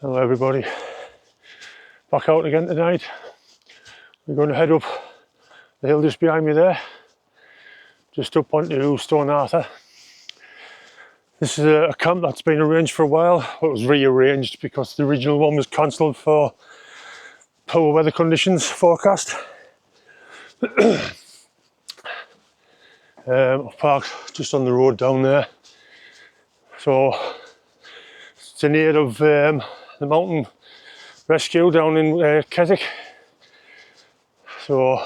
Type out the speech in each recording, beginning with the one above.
Hello everybody, back out again tonight. We're going to head up the hill just behind me there, just up onto Stone Arthur. This is a camp that's been arranged for a while. Well, it was rearranged because the original one was cancelled for poor weather conditions forecast. I've parked just on the road down there. So it's in aid of the mountain rescue down in Keswick. So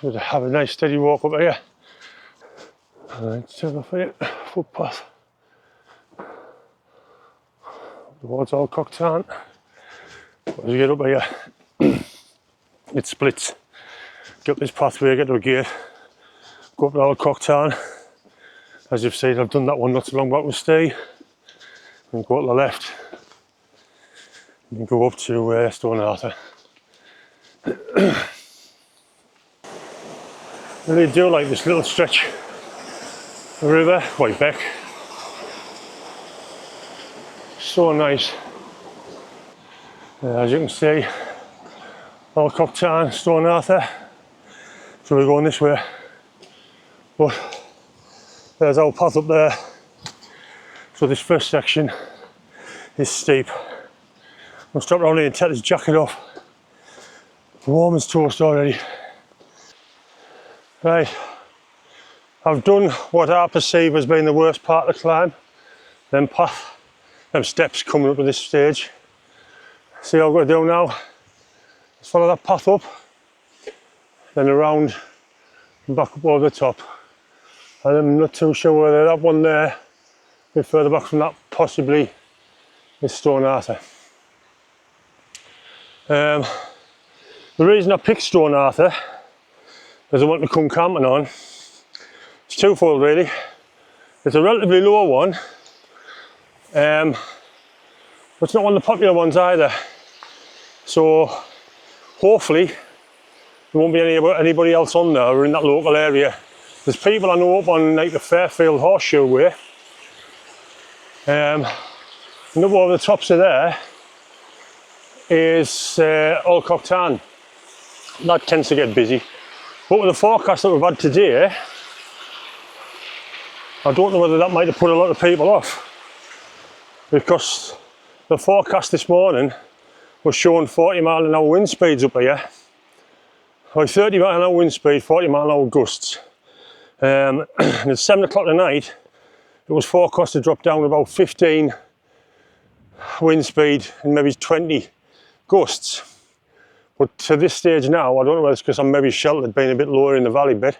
we'll have a nice steady walk up here. Let's have a footpath towards Old Cocktarn. As we get up here, it splits. Get up this pathway, get to a gate, go up to Old Cocktarn. As you've seen, I've done that one not so long back with Steve. And go to the left and go up to Stone Arthur. I really do like this little stretch of the river, White Beck. So nice. As you can see, Old Cocktarn, Stone Arthur. So we're going this way. But there's our path up there. So this first section is steep. I'll stop around here and take this jacket off. Warm as toast already. Right, I've done what I perceive as being the worst part of the climb. Them steps coming up at this stage. See what I've got to do now? Let's follow that path up, then around and back up over the top. And I'm not too sure whether that one there, a bit further back from that, possibly is Stone Arthur. The reason I picked Stone Arthur is I want to come camping on. It's twofold really. It's a relatively low one, but it's not one of the popular ones either. So hopefully there won't be anybody else on there or in that local area. There's people I know up on like the Fairfield Horseshoe Way. And up over the tops of there is Old Cocktarn. That tends to get busy. But with the forecast that we've had today, I don't know whether that might have put a lot of people off. Because the forecast this morning was showing 40-mile-an-hour wind speeds up here. Like 30-mile-an-hour wind speed, 40-mile-an-hour gusts. And at 7 o'clock tonight, it was forecast to drop down to about 15 wind speed and maybe 20 gusts. But to this stage now, I don't know whether it's because I'm maybe sheltered, being a bit lower in the valley bit,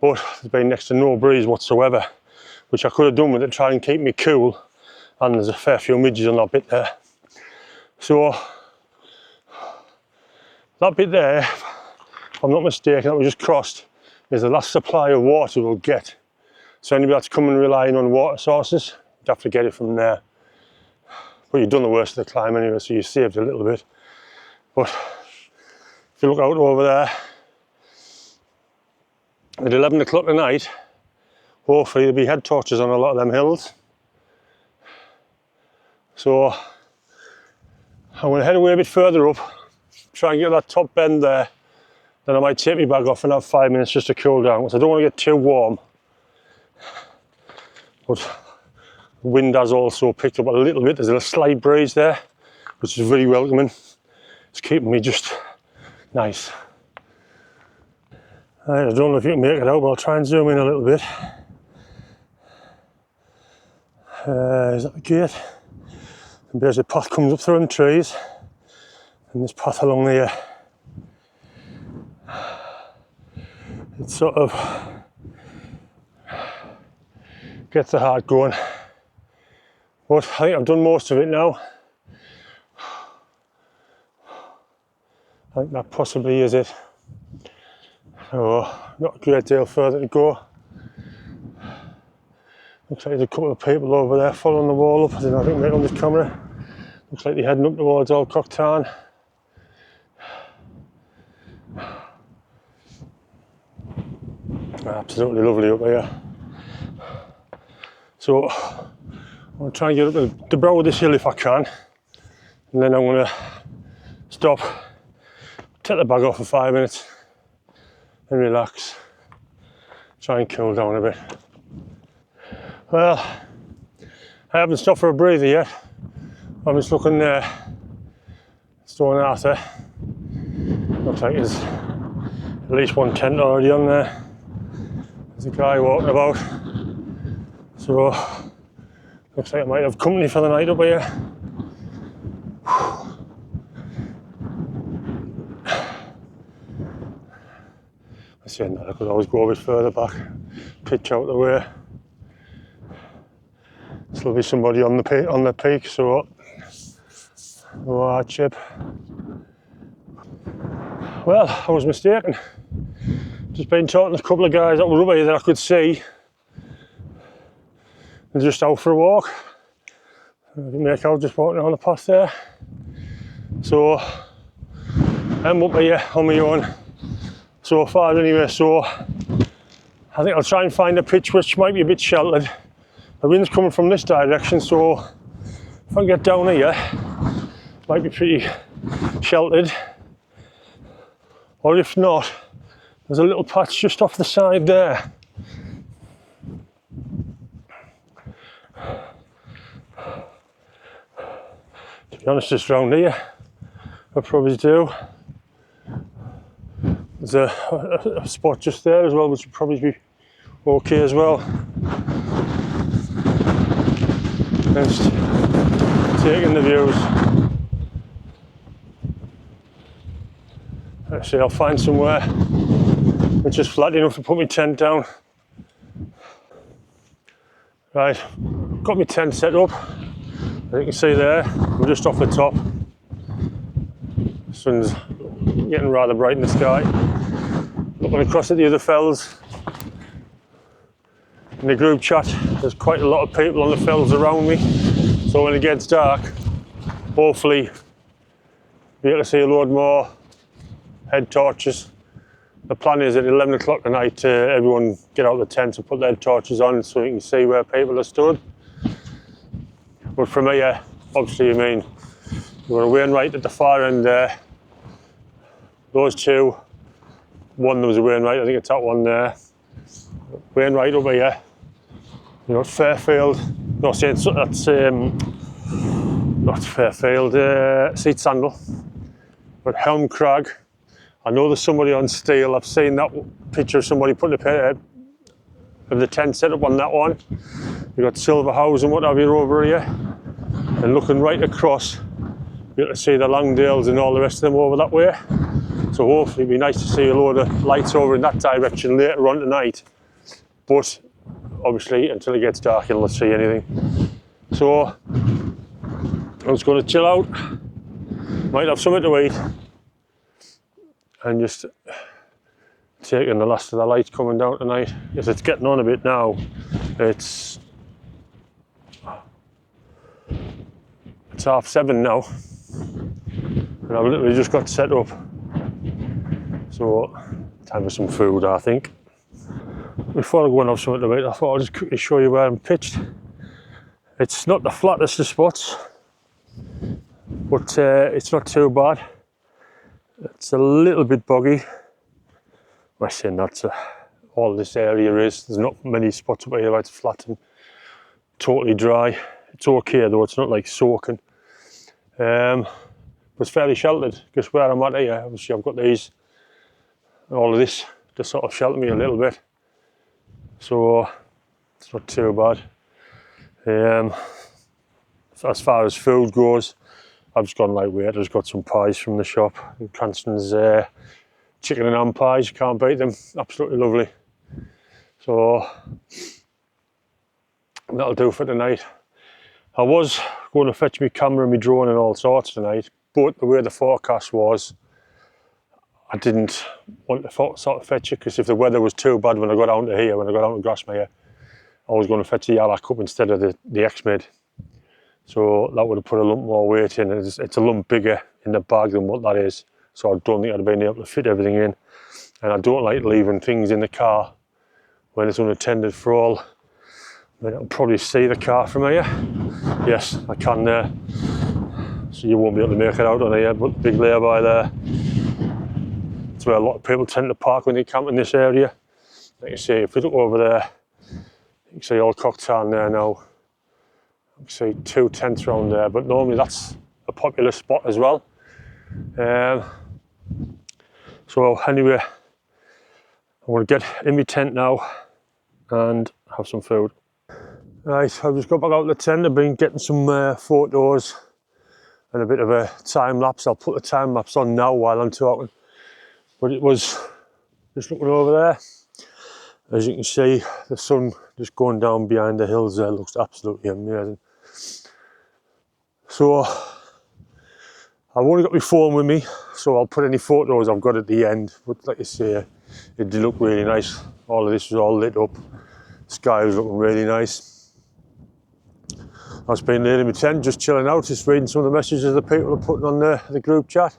but there's been next to no breeze whatsoever, which I could have done with it to try and keep me cool. And there's a fair few midges on that bit there. So that bit there, if I'm not mistaken, that we just crossed, is the last supply of water we'll get. So anybody that's coming relying on water sources, you'd have to get it from there. But you've done the worst of the climb anyway, so you saved a little bit. But if you look out over there, at 11 o'clock tonight, hopefully there'll be head torches on a lot of them hills. So I'm going to head away a bit further up, try and get that top bend there. Then I might take my bag off and have 5 minutes just to cool down, because I don't want to get too warm. But the wind has also picked up a little bit. There's a slight breeze there, which is very welcoming. It's keeping me just nice. Right, I don't know if you can make it out, but I'll try and zoom in a little bit. Is that the gate? And there's a path comes up through them trees, and this path along there. It sort of gets the heart going. But I think I've done most of it now. I think that possibly is it. So, not a great deal further to go. Looks like there's a couple of people over there following the wall up. I don't know if I can make it on this camera. Looks like they're heading up towards Old Cocktarn. Absolutely lovely up here. So I'll try and get up to the brow of this hill if I can, and then I'm going to stop, take the bag off for 5 minutes and relax, try and cool down a bit. Well, I haven't stopped for a breather yet. I'm just looking there, Stone Arthur. Looks like there's at least one tent already on there. There's a guy walking about. So, looks like I might have company for the night up here. I say that I could always go a bit further back, pitch out the way. There'll be somebody on the peak, so no hardship. Well, I was mistaken. Just been talking to a couple of guys that were up here that I could see. They're just out for a walk. I didn't make out just walking on the path there. So I'm up here on my own so far anyway, so I think I'll try and find a pitch which might be a bit sheltered. The wind's coming from this direction, so if I can get down here, it might be pretty sheltered. Or if not, there's a little patch just off the side there. To be honest, just round here, I probably do. There's a spot just there as well, which would probably be okay as well. Just taking the views. Let's see, I'll find somewhere which is flat enough to put my tent down. Right, got my tent set up. As you can see there, we're just off the top. The sun's getting rather bright in the sky. Looking across at the other fells. In the group chat, there's quite a lot of people on the fells around me. So when it gets dark, hopefully be able to see a load more head torches. The plan is at 11 o'clock at night, everyone get out of the tent and put their head torches on so you can see where people are stood. But from here, obviously, I mean, you've got a Wainwright at the far end there. Those two, one there was a Wainwright, I think it's that one there. Wainwright over here. You know, Fairfield, no, that's not Fairfield, Seat Sandal. But Helm Crag, I know there's somebody on steel. I've seen that picture of somebody putting of the tent set up on that one. You've got Silver House and what have you over here. And looking right across, you'll get to see the Langdales and all the rest of them over that way. So hopefully it'd be nice to see a load of lights over in that direction later on tonight. But obviously until it gets dark you'll not see anything. So I'm just going to chill out. Might have something to eat. And just taking the last of the light coming down tonight. If it's getting on a bit now, it's 7:30 now, and I've literally just got set up. So time for some food, I think. Before I go and have something to eat, I thought I'd just quickly show you where I'm pitched. It's not the flattest of spots, but it's not too bad. It's a little bit boggy. Well, I say that's all this area is. There's not many spots up here where it's flat and totally dry. It's okay though, it's not like soaking. But it's fairly sheltered because where I'm at here, obviously I've got all of this to sort of shelter me a little bit. So it's not too bad. As far as food goes, I've just gone lightweight. I've just got some pies from the shop. Cranston's chicken and ham pies, you can't beat them. Absolutely lovely. So that'll do for tonight. I was going to fetch my camera and my drone and all sorts tonight, but the way the forecast was, I didn't want to sort of fetch it because if the weather was too bad when I got down to here, when I got down to Grasmere, I was going to fetch the Yarlack up instead of the X-Mid. So that would have put a lump more weight in. It's a lump bigger in the bag than what that is. So I don't think I'd have been able to fit everything in. And I don't like leaving things in the car when it's unattended for all I can probably see the car from here. Yes, I can there. So you won't be able to make it out on here, but big lay-by there. It's where a lot of people tend to park when they camp in this area. Like you see, if we look over there, you can see Old Cocktown there now. You can see 2 tents around there, but normally that's a popular spot as well. So anyway, I'm going to get in my tent now and have some food. Right, I've just got back out of the tent. I've been getting some photos and a bit of a time lapse. I'll put the time lapse on now while I'm talking. But it was just looking over there. As you can see, the sun just going down behind the hills there. Looks absolutely amazing. So I've only got my phone with me, so I'll put any photos I've got at the end. But like you say, it did look really nice. All of this was all lit up. The sky was looking really nice. I've been laying in my tent, just chilling out, just reading some of the messages the people are putting on the group chat.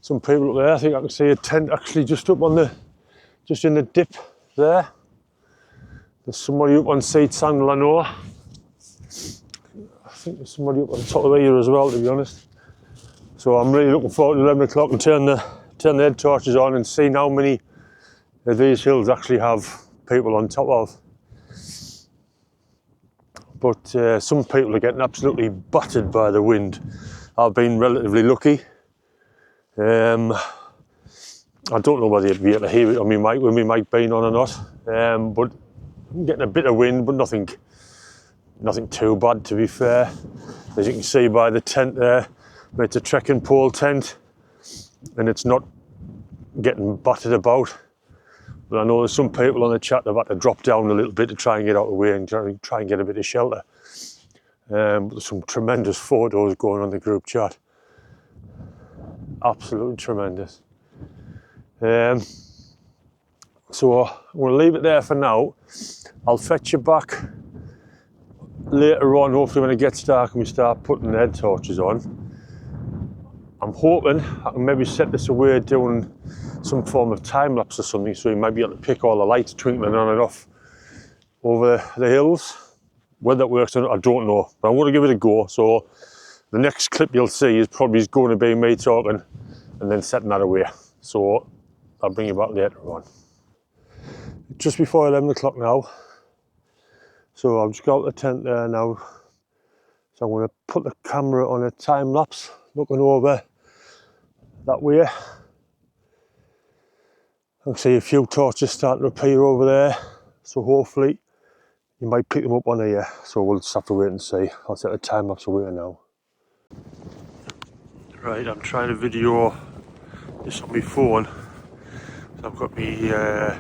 Some people up there, I think I can see a tent actually just up on just in the dip there. There's somebody up on Seat Sandal, I know. I think there's somebody up on the top of here as well, to be honest. So I'm really looking forward to 11 o'clock and turn the head torches on and seeing how many of these hills actually have people on top of. But some people are getting absolutely battered by the wind. I've been relatively lucky. I don't know whether you'd be able to hear it on my mic with my mic being on or not. But I'm getting a bit of wind, but nothing too bad, to be fair. As you can see by the tent there, it's a trekking pole tent and it's not getting battered about. But I know there's some people on the chat that have had to drop down a little bit to try and get out of the way and try and get a bit of shelter. But there's some tremendous photos going on the group chat. Absolutely tremendous. So I'm going to leave it there for now. I'll fetch you back later on, hopefully when it gets dark and we start putting the head torches on. I'm hoping I can maybe set this away doing some form of time lapse or something, so you might be able to pick all the lights twinkling on and off over the hills. Whether that works or not, I don't know, but I'm going to give it a go. So the next clip you'll see is probably going to be me talking and then setting that away. So I'll bring you back later on. Just before 11 o'clock now. So I've just got out the tent there now. So I'm going to put the camera on a time lapse, looking over that way. I can see a few torches starting to appear over there. So hopefully you might pick them up on here. So we'll just have to wait and see. I'll set the time lapse away now. Right, I'm trying to video this on my phone. So I've got my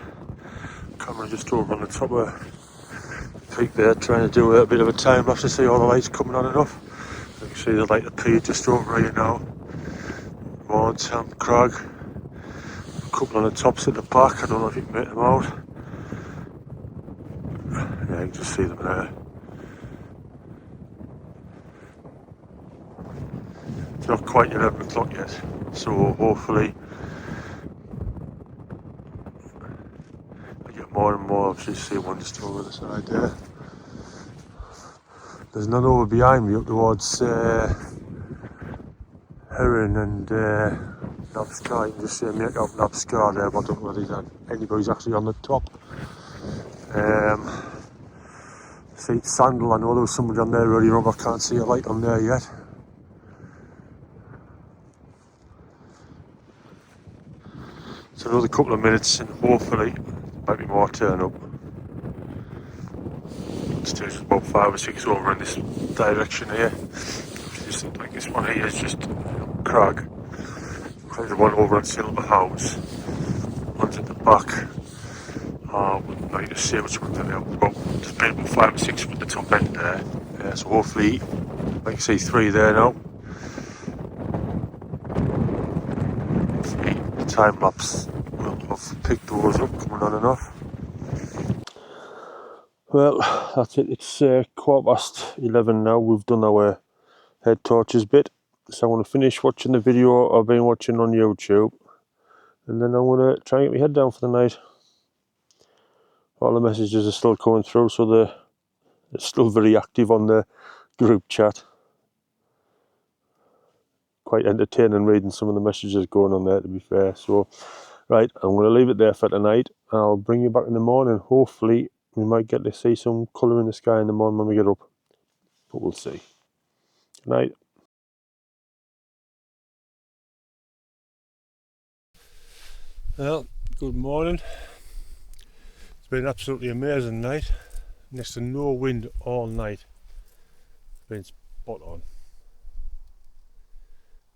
camera just over on the top of the peak there, trying to do a bit of a time lapse to see all the lights coming on and off. You can see the light appear just over here now. Mount Crag. A couple on the tops at the back, I don't know if you can make them out. Yeah, you can just see them there. It's not quite 11 o'clock yet, so hopefully I get more and more. Obviously, see one just over the side there. There's none over behind me up towards Heron and Nabscar. You can just see a make out Nabscar there, but I don't know whether anybody's actually on the top. See Sandal, I know there was somebody on there earlier on, but I can't see a light on there yet. So another couple of minutes and hopefully might be more turn up. It's just about 5 or 6 over in this direction here. Just like this one here is just crag. The one over on Silver House. One's at the back. Wouldn't like to say which one's there. Well, there's been about 5 or 6 at the top end there. So hopefully, I can see 3 there now. The time lapse will have picked those up coming on and off. Well, that's it. It's 11:15 now. We've done our head torches bit. So I'm going to finish watching the video I've been watching on YouTube. And then I'm going to try and get my head down for the night. All the messages are still coming through, so they're still very active on the group chat. Quite entertaining reading some of the messages going on there, to be fair. So, right, I'm going to leave it there for tonight. I'll bring you back in the morning. Hopefully, we might get to see some colour in the sky in the morning when we get up. But we'll see. Good night. Well, good morning. It's been an absolutely amazing night. Next to no wind all night. It's been spot on.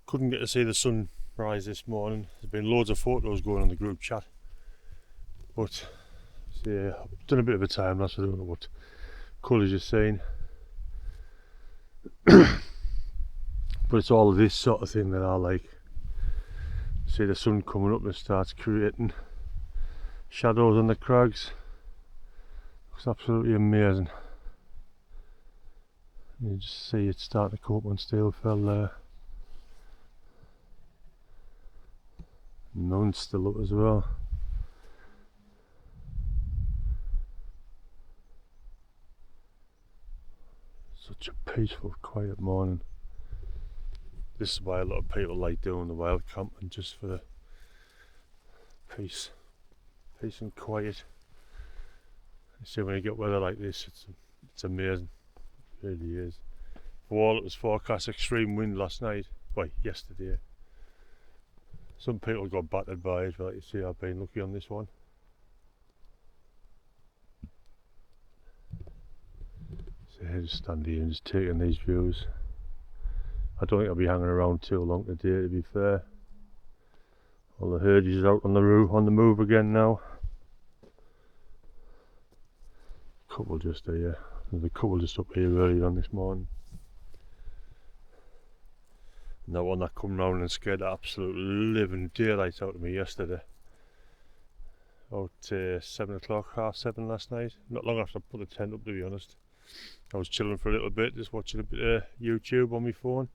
Couldn't get to see the sun rise this morning. There's been loads of photos going on the group chat. But yeah, I've done a bit of a time lapse. I don't know what colours you're seeing. But it's all of this sort of thing that I like. See the sun coming up and starts creating shadows on the crags. Looks absolutely amazing. You just see it starting to come up on Steelfell there. None's still up as well. Such a peaceful, quiet morning. This is why a lot of people like doing the wild camping, just for the peace and quiet. You see, when you get weather like this, it's amazing. It really is. For all it was forecast extreme wind last night, well, yesterday. Some people got battered by it, but like you see, I've been lucky on this one. So I just stand here and just taking these views. I don't think I'll be hanging around too long today, to be fair. All the herds out on the move again now. Couple just here. There's a couple just up here earlier on this morning. And that one that come round and scared the absolute living daylights out of me yesterday. About 7 o'clock, half 7 last night. Not long after I put the tent up, to be honest. I was chilling for a little bit, just watching a bit of YouTube on my phone.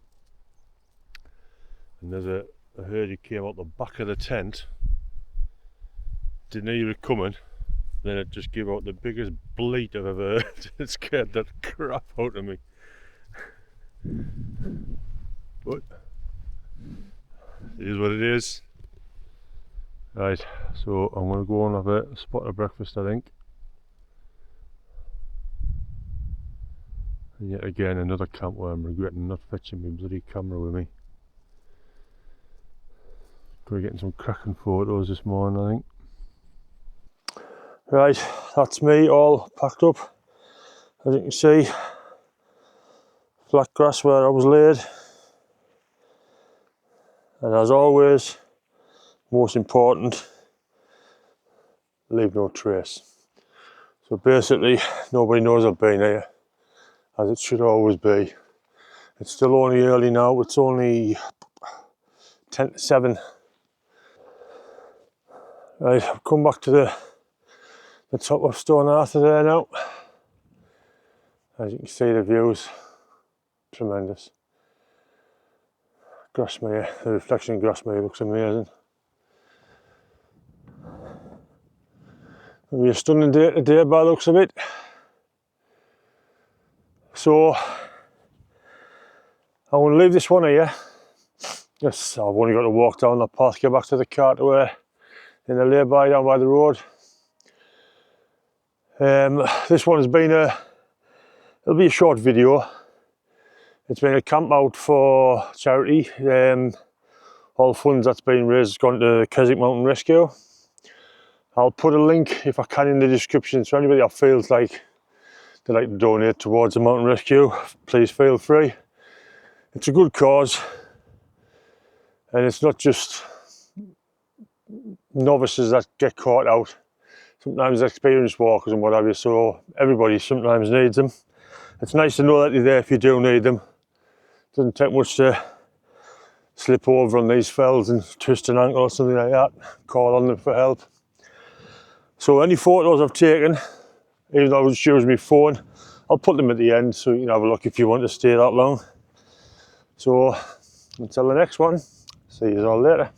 And there's a herd who came out the back of the tent. Didn't hear it coming. Then it just gave out the biggest bleat I've ever heard. It scared the crap out of me. But it is what it is. Right, so I'm going to go and have a spot of breakfast, I think. And yet again, another camp where I'm regretting not fetching my bloody camera with me. We're getting some cracking photos this morning, I think. Right, that's me all packed up. As you can see, flat grass where I was laid. And as always, most important, leave no trace. So basically, nobody knows I've been here, as it should always be. It's still only early now, it's only 10 to 7. Right, I've come back to the top of Stone Arthur there now. As you can see, the views, tremendous. Grasmere, the reflection in Grasmere looks amazing. It'll be a stunning day today by the looks of it. So, I'm going to leave this one here. Yes, I've only got to walk down the path, get back to the cartway in the lay-by down by the road. This one has been it'll be a short video. It's been a camp out for charity. All funds that's been raised has gone to Keswick Mountain Rescue. I'll put a link, if I can, in the description, so anybody that feels like they'd like to donate towards the mountain rescue, please feel free. It's a good cause, and it's not just novices that get caught out. Sometimes experienced walkers and what have you, so everybody sometimes needs them. It's nice to know that you're there if you do need them. Doesn't take much to slip over on these fells and twist an ankle or something like that. Call on them for help. So any photos I've taken, even though I was using my phone, I'll put them at the end so you can have a look if you want to stay that long. So until the next one, see you all later.